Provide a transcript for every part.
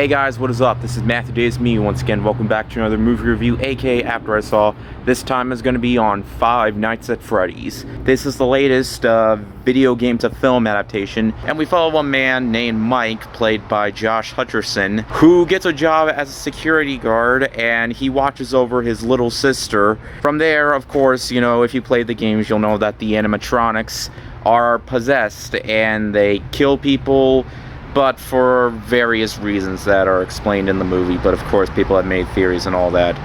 Hey guys, what is up? This is Matthew Days, me once again. Welcome back to another movie review, aka After I Saw. This time is going to be on Five Nights at Freddy's. This is the latest video game to film adaptation, and we follow a man named Mike, played by Josh Hutcherson, who gets a job as a security guard, and he watches over his little sister. From there, of course, you know, if you played the games, you'll know that the animatronics are possessed, and they kill people, but for various reasons that are explained in the movie. But of course, people have made theories and all that,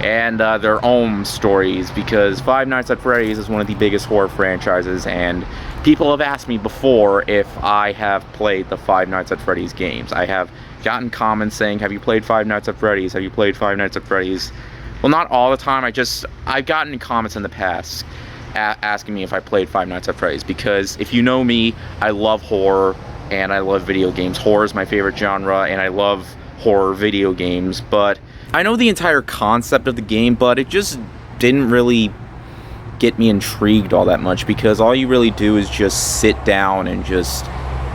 and their own stories, because Five Nights at Freddy's is one of the biggest horror franchises, and people have asked me before if I have played the Five Nights at Freddy's games. I have gotten comments saying, have you played Five Nights at Freddy's? Have you played Five Nights at Freddy's? Well, not all the time. I've gotten comments in the past asking me if I played Five Nights at Freddy's, because if you know me, I love horror and I love video games. Horror is my favorite genre, and I love horror video games. But I know the entire concept of the game, but it just didn't really get me intrigued all that much, because all you really do is just sit down and just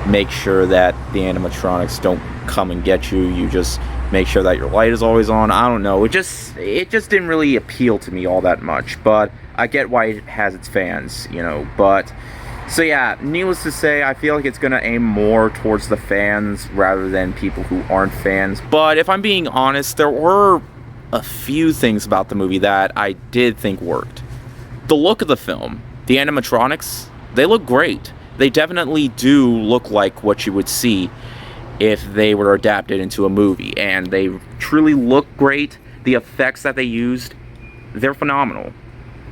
make sure that the animatronics don't come and get you. You just make sure that your light is always on. I don't know. It just didn't really appeal to me all that much, but I get why it has its fans, you know. But so yeah, needless to say, I feel like it's gonna aim more towards the fans rather than people who aren't fans. But if I'm being honest, there were a few things about the movie that I did think worked. The look of the film, the animatronics, they look great. They definitely do look like what you would see if they were adapted into a movie, and they truly look great. The effects that they used, they're phenomenal.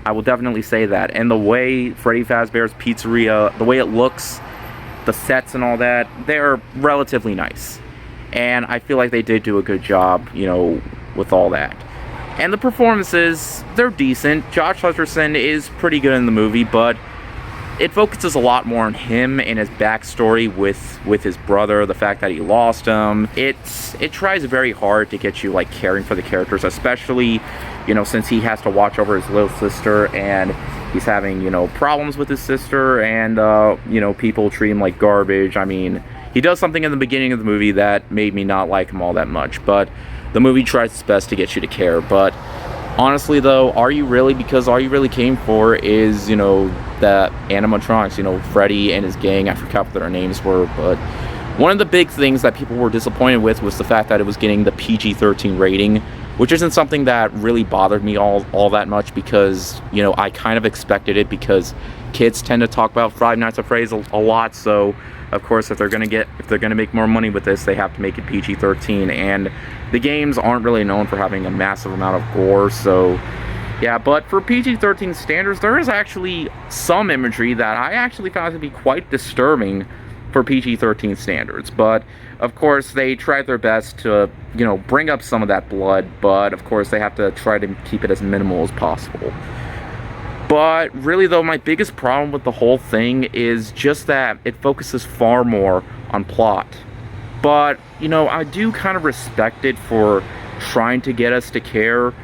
I will definitely say that. And the way Freddy Fazbear's Pizzeria, the way it looks, the sets and all that, they're relatively nice. And I feel like they did do a good job, you know, with all that. And the performances, they're decent. Josh Hutcherson is pretty good in the movie, but it focuses a lot more on him and his backstory with his brother, the fact that he lost him. It tries very hard to get you, like, caring for the characters, especially, you know, since he has to watch over his little sister, and he's having, you know, problems with his sister, and, you know, people treat him like garbage. I mean, he does something in the beginning of the movie that made me not like him all that much, but the movie tries its best to get you to care. But honestly, though, are you really? Because all you really came for is, you know, the animatronics, you know, Freddy and his gang. I forgot what their names were, but one of the big things that people were disappointed with was the fact that it was getting the PG-13 rating, which isn't something that really bothered me all that much, because, you know, I kind of expected it, because kids tend to talk about Five Nights at Freddy's a lot. So of course, if they're gonna make more money with this, they have to make it PG-13, and the games aren't really known for having a massive amount of gore. So yeah, but for PG-13 standards, there is actually some imagery that I actually found to be quite disturbing for PG-13 standards. But of course, they tried their best to, you know, bring up some of that blood, but of course they have to try to keep it as minimal as possible. But really, though, my biggest problem with the whole thing is just that it focuses far more on plot. But, you know, I do kind of respect it for trying to get us to care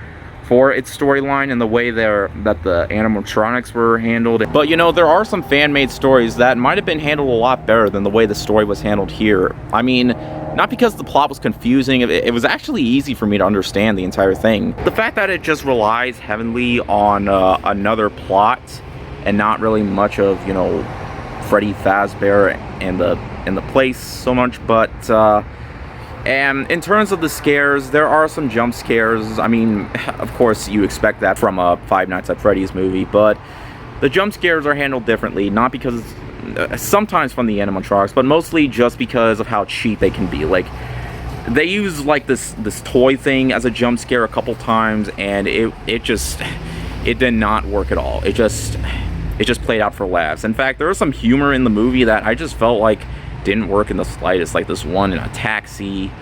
for its storyline and the way that the animatronics were handled. But, you know, there are some fan-made stories that might have been handled a lot better than the way the story was handled here. I mean, not because the plot was confusing, it was actually easy for me to understand the entire thing. The fact that it just relies heavily on another plot and not really much of, you know, Freddy Fazbear and the place so much. But and in terms of the scares, there are some jump scares. I mean, of course you expect that from a Five Nights at Freddy's movie, but the jump scares are handled differently, not because sometimes from the animatronics, but mostly just because of how cheap they can be. Like, they use like this toy thing as a jump scare a couple times, and it did not work at all. It just played out for laughs. In fact, there was some humor in the movie that I just felt like didn't work in the slightest, like this one in a taxi.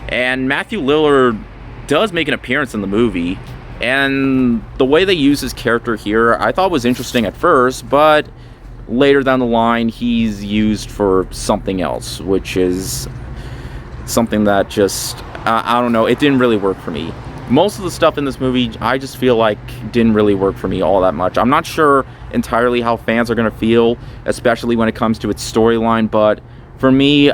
And Matthew Lillard does make an appearance in the movie, and the way they use his character here I thought was interesting at first, but later down the line he's used for something else, which is something that just I don't know, it didn't really work for me. Most of the stuff in this movie I just feel like didn't really work for me all that much. I'm not sure entirely how fans are going to feel, especially when it comes to its storyline, but for me,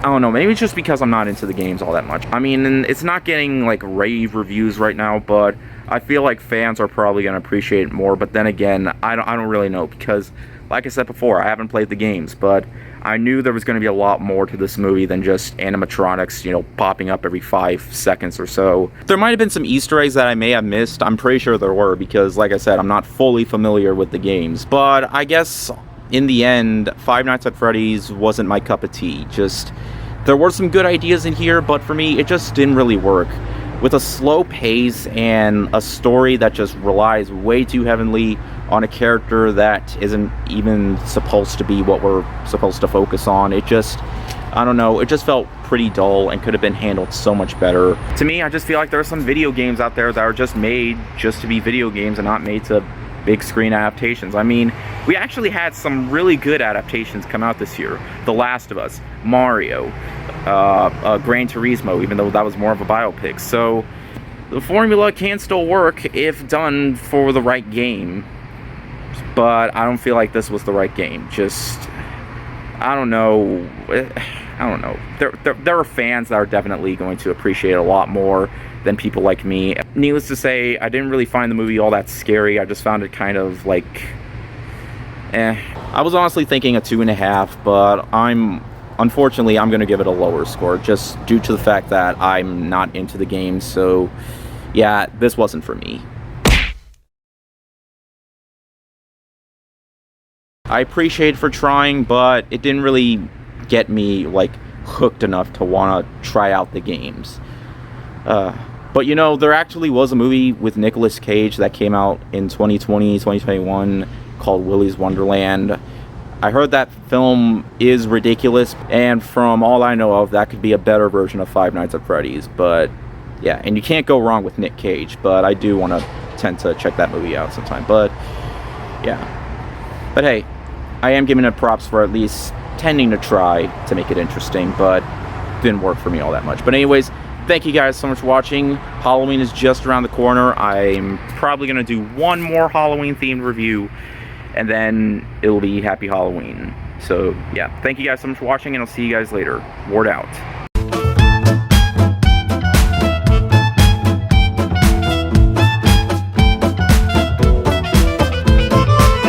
I don't know, maybe it's just because I'm not into the games all that much. I mean, and it's not getting like rave reviews right now, but I feel like fans are probably going to appreciate it more. But then again, I don't really know, because like I said before, I haven't played the games, but I knew there was going to be a lot more to this movie than just animatronics, you know, popping up every 5 seconds or so. There might have been some Easter eggs that I may have missed. I'm pretty sure there were, because like I said, I'm not fully familiar with the games. But I guess in the end, Five Nights at Freddy's wasn't my cup of tea. Just, there were some good ideas in here, but for me, it just didn't really work. With a slow pace and a story that just relies way too heavily on a character that isn't even supposed to be what we're supposed to focus on, it just, I don't know, it just felt pretty dull and could have been handled so much better. To me, I just feel like there are some video games out there that are just made just to be video games and not made to big screen adaptations. I mean, we actually had some really good adaptations come out this year. The Last of Us, Mario, Gran Turismo, even though that was more of a biopic. So the formula can still work if done for the right game, but I don't feel like this was the right game. Just, I don't know. There are fans that are definitely going to appreciate it a lot more than people like me. Needless to say, I didn't really find the movie all that scary. I just found it kind of like, I was honestly thinking a 2.5, but unfortunately, I'm going to give it a lower score, just due to the fact that I'm not into the game. So yeah, this wasn't for me. I appreciate it for trying, but it didn't really get me like hooked enough to want to try out the games. But you know, there actually was a movie with Nicolas Cage that came out in 2020, 2021 called Willy's Wonderland. I heard that film is ridiculous, and from all I know of, that could be a better version of Five Nights at Freddy's. But yeah, and you can't go wrong with Nick Cage, but I do want to tend to check that movie out sometime. But yeah, but hey, I am giving it props for at least tending to try to make it interesting, but didn't work for me all that much. But anyways, thank you guys so much for watching. Halloween is just around the corner. I'm probably going to do one more Halloween themed review, and then it'll be Happy Halloween. So yeah, thank you guys so much for watching, and I'll see you guys later. Ward out.